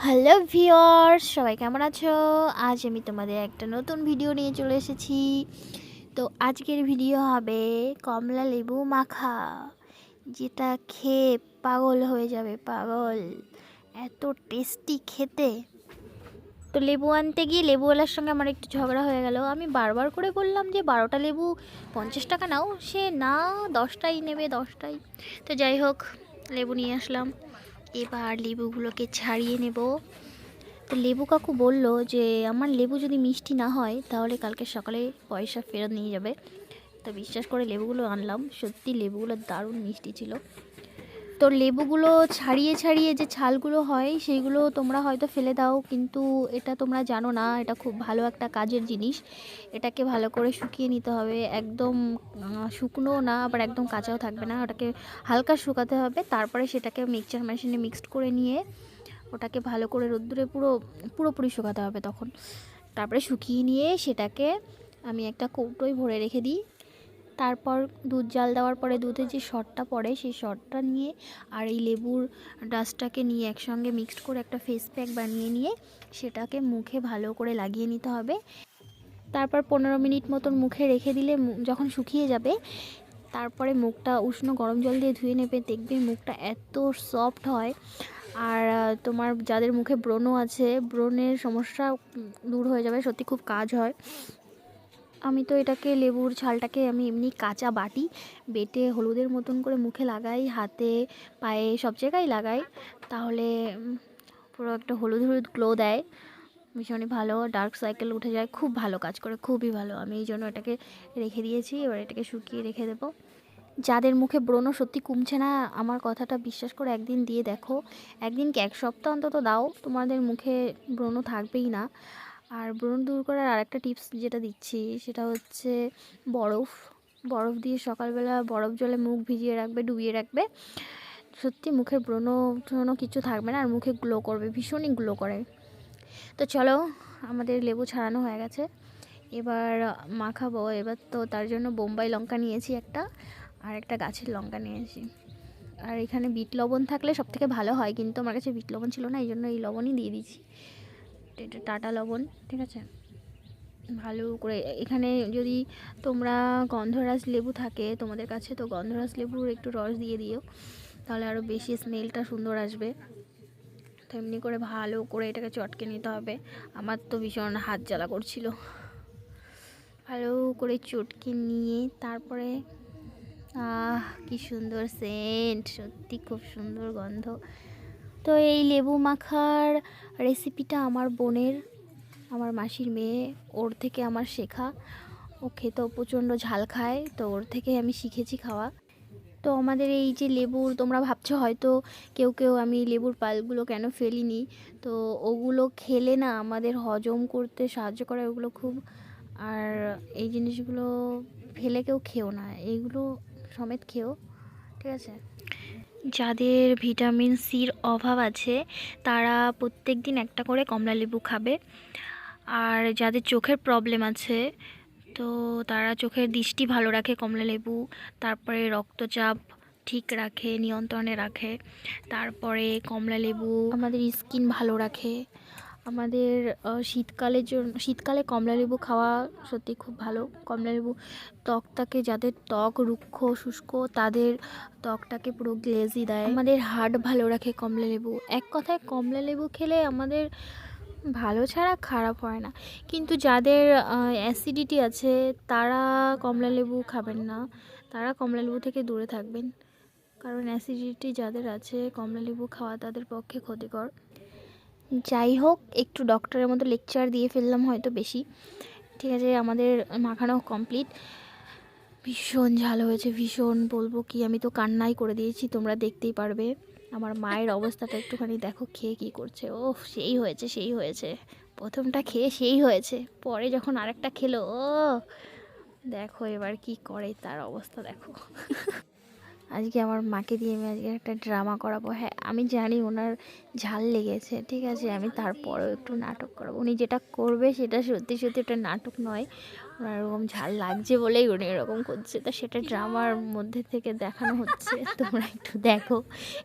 Hello viewers, সবাই কেমন আছো? আজ আমি তোমাদের একটা নতুন ভিডিও নিয়ে চলে এসেছি। তো আজকের ভিডিও হবে কমলা লেবু মাখা, যেটা খেয়ে পাগল হয়ে যাবে, পাগল, এত টেস্টি খেতে। তো লেবু আনতে গিয়ে লেবুওয়ালার সঙ্গে আমার একটু ঝগড়া হয়ে গেল। আমি বারবার করে বললাম যে 12টা লেবু 50 টাকা নাও, সে না 10টাই নেবে, 10টাই। তো যাই হোক, লেবু নিয়ে আসলাম। এবার লেবুগুলোকে ছাড়িয়ে নেব। তো লেবু কাকু বলল যে আমার লেবু যদি মিষ্টি না হয় তাহলে কালকে সকালে পয়সা ফেরত নিয়ে যাবে। তো বিশ্বাস করে লেবুগুলো আনলাম, সত্যি লেবুগুলো দারুণ মিষ্টি ছিল। তো লেবুগুলো ছাড়িয়ে ছাড়িয়ে যে ছালগুলো হয় সেইগুলো তোমরা হয়তো ফেলে দাও, কিন্তু এটা তোমরা জানো না, এটা খুব ভালো একটা কাজের জিনিস। এটাকে ভালো করে শুকিয়ে নিতে হবে, একদম শুকনো না, আবার একদম কাঁচাও থাকবে না, ওটাকে হালকা শুকাতে হবে। তারপরে সেটাকে মিক্সচার মেশিনে মিক্সড করে নিয়ে ওটাকে ভালো করে রোদ্দুরে পুরোপুরি শুকাতে হবে তখন। তারপরে শুকিয়ে নিয়ে সেটাকে আমি একটা কৌটোয় ভরে রেখে দিই। তারপর দুধ জাল দেওয়ার পরে দুধের যে সরটা পড়ে সেই সরটা নিয়ে আর এই লেবুর ডাস্টটাকে নিয়ে একসঙ্গে মিক্সড করে একটা ফেস প্যাক বানিয়ে নিয়ে সেটাকে মুখে ভালো করে লাগিয়ে নিতে হবে। তারপর 15 মিনিট মতন মুখে রেখে দিলে যখন শুকিয়ে যাবে, তারপরে মুখটা উষ্ণ গরম জল দিয়ে ধুয়ে নেবে, দেখবে মুখটা এত সফট হয়। আর তোমার যাদের মুখে ব্রণ আছে, ব্রণের সমস্যা দূর হয়ে যাবে, সত্যি খুব কাজ হয়। আমি তো এটাকে লেবুর ছালটাকে আমি এমনি কাঁচা বেটে হলুদের মতন করে মুখে লাগাই, হাতে পায়ে সব জায়গায় লাগাই, তাহলে পুরো একটা হলুদ হলুদ গ্লো দেয়, ভীষণই ভালো। ডার্ক সার্কেল উঠে যায়, খুব ভালো কাজ করে, খুবই ভালো। আমি এই জন্য এটাকে রেখে দিয়েছি, এবার এটাকে শুকিয়ে রেখে দেবো। যাদের মুখে ব্রণ সত্যি কমছে না, আমার কথাটা বিশ্বাস করে একদিন দিয়ে দেখো, একদিন কি 1 সপ্তাহ অন্তত দাও, তোমাদের মুখে ব্রণ থাকবেই না। আর ব্রণ দূর করার আরেকটা টিপস যেটা দিচ্ছি সেটা হচ্ছে বরফ বরফ দিয়ে সকালবেলা বরফ জলে মুখ ভিজিয়ে রাখবে, ডুবিয়ে রাখবে, সত্যি মুখে ব্রণ কিছু থাকবে না, আর মুখে গ্লো করবে, ভীষণই গ্লো করে। তো চলো, আমাদের লেবু ছাড়ানো হয়ে গেছে, এবার মাখাবো। এবার তো তার জন্য বোম্বাই লঙ্কা নিয়েছি একটা, আর একটা গাছের লঙ্কা নিয়েছি। আর এখানে বিট লবণ থাকলে সব থেকে ভালো হয়, কিন্তু আমার কাছে বিট লবণ ছিল না, এই জন্য এই লবণই দিয়ে দিচ্ছি। এটা টাটা লবণ, ঠিক আছে। ভালো করে এখানে যদি তোমরা গন্ধরাজ লেবু থাকে তোমাদের কাছে, তো গন্ধরাজ লেবুর একটু রস দিয়ে দিও, তাহলে আরও বেশি স্মেলটা সুন্দর আসবে। তো এমনি করে ভালো করে এটাকে চটকে নিতে হবে। আমার তো ভীষণ হাত জ্বালা করছিল। ভালো করে চটকে নিয়ে তারপরে কি সুন্দর সেন্ট, সত্যি খুব সুন্দর গন্ধ। তো এই লেবু মাখার রেসিপিটা আমার বোনের, আমার মাসির মেয়ে, ওর থেকে আমার শেখা। ও খেতেও প্রচণ্ড ঝাল খায়, তো ওর থেকে আমি শিখেছি খাওয়া। তো আমাদের এই যে লেবুর, তোমরা ভাবছো হয়তো কেউ কেউ আমি লেবুর পালগুলো কেন ফেলিনি, তো ওগুলো খেলে না আমাদের হজম করতে সাহায্য করে ওগুলো খুব। আর এই জিনিসগুলো ফেলে কেউ খেও না, এইগুলো সমেত খেও, ঠিক আছে। যাদের ভিটামিন সির অভাব আছে তারা প্রত্যেক দিন একটা করে কমলা লেবু খাবে। আর যাদের চোখের প্রবলেম আছে, তো তারা চোখের দৃষ্টি ভালো রাখে কমলা লেবু। তারপরে রক্তচাপ ঠিক রাখে, নিয়ন্ত্রণে রাখে। তারপরে কমলা লেবু আমাদের স্কিন ভালো রাখে। আমাদের শীতকালে কমলা লেবু খাওয়া সত্যি খুব ভালো। কমলা লেবু ত্বকটাকে, যাদের ত্বক রুক্ষ শুষ্ক তাদের ত্বকটাকে পুরো গ্লেজি দেয়। আমাদের হার্ট ভালো রাখে কমলা লেবু। এক কথায় কমলা লেবু খেলে আমাদের ভালো ছাড়া খারাপ হয় না। কিন্তু যাদের অ্যাসিডিটি আছে তারা কমলা লেবু খাবেন না, তারা কমলা লেবু থেকে দূরে থাকবেন, কারণ অ্যাসিডিটি যাদের আছে কমলা লেবু খাওয়া তাদের পক্ষে ক্ষতিকর। যাই হোক, একটু ডক্টরের মতো লেকচার দিয়ে ফেললাম হয়তো বেশি, ঠিক আছে। আমাদের মাখানো কমপ্লিট। ভীষণ ঝাল হয়েছে, ভীষণ, বলবো কি, আমি তো কান্নাই করে দিয়েছি, তোমরা দেখতেই পারবে। আমার মায়ের অবস্থাটা একটুখানি দেখো, খেয়ে কী করছে। ও সেই হয়েছে, সেই হয়েছে, প্রথমটা খেয়ে সেই হয়েছে, পরে যখন আরেকটা খেলো, ও দেখো এবার কি করে, তার অবস্থা দেখো। আজকে আমার মাকে দিয়ে আমি আজকে একটা ড্রামা করাবো। হ্যাঁ আমি জানি ওনার ঝাল লেগেছে, ঠিক আছে, আমি তারপরেও একটু নাটক করাবো। উনি যেটা করবে সেটা সত্যি সত্যি একটা নাটক নয়, ওনার এরকম ঝাল লাগছে বলেই উনি এরকম করছে, তো সেটা ড্রামার মধ্যে থেকে দেখানো হচ্ছে। তোমরা একটু দেখো,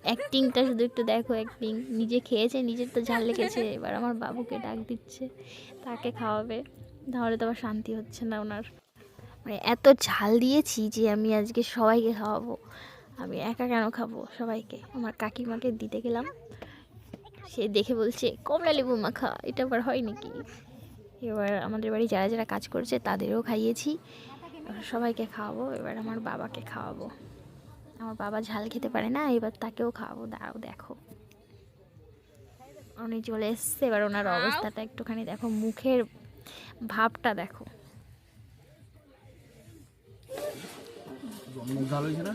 অ্যাক্টিংটা শুধু একটু দেখো, অ্যাক্টিং। নিজে খেয়েছে, নিজের তো ঝাল লেগেছে, এবার আমার বাবুকে ডাক দিচ্ছে, তাকে খাওয়াবে, তাহলে তো আবার শান্তি হচ্ছে না ওনার। মানে এত ঝাল দিয়েছি যে আমি আজকে সবাইকে খাওয়াবো, আমি একা কেন খাবো, সবাইকে। আমার কাকিমাকে দিতে গেলাম, সে দেখে বলছে কমলা লেবু মাখা, এটা আবার হয় নাকি। এবার আমাদের বাড়ি যারা যারা কাজ করছে তাদেরও খাইয়েছি, এবার সবাইকে খাওয়াবো। এবার আমার বাবাকে খাওয়াবো, আমার বাবা ঝাল খেতে পারে না, এবার তাকেও খাওয়াবো। দাঁড়াও দেখো, উনি চলে এসছে, এবার ওনার অবস্থাটা একটুখানি দেখো, মুখের ভাবটা দেখো। ভালো হয়েছে না?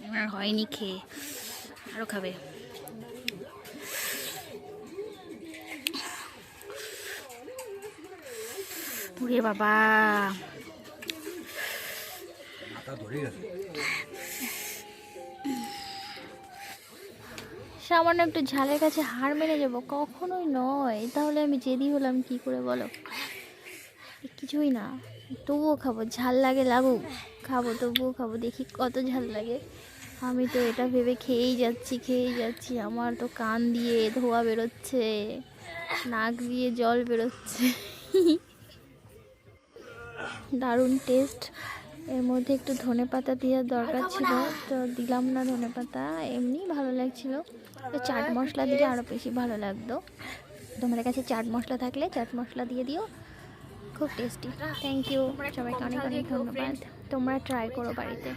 এবার হয়নি খেয়ে, আরও খাবে। ওরে বাবা, মাথা ধরে গেছে। সামান্য একটু ঝালের কাছে হার মেনে যাবো, কখনোই নয়। তাহলে আমি জেদি হলাম কি করে বলো? কিছুই না, তবুও খাবো, ঝাল লাগে লাগুক, খাবো, তবুও খাবো, দেখি কত ঝাল লাগে। আমি তো এটা ভেবে খেয়েই যাচ্ছি, আমার তো কান দিয়ে ধোঁয়া বেরোচ্ছে, নাক দিয়ে জল বেরোচ্ছে। দারুণ টেস্ট। এর মধ্যে একটু ধনেপাতা দেওয়ার দরকার ছিল, তো দিলাম না ধনেপাতা, এমনি ভালো লাগছিল। তো চাট মশলা দিলে আরও বেশি ভালো লাগতো। তোমাদের কাছে চাট মশলা থাকলে চাট মশলা দিয়ে দিও, খুব টেস্টি। থ্যাংক ইউ সবাইকে, অনেক অনেক ধন্যবাদ। তোমরা ট্রাই করো বাড়িতে।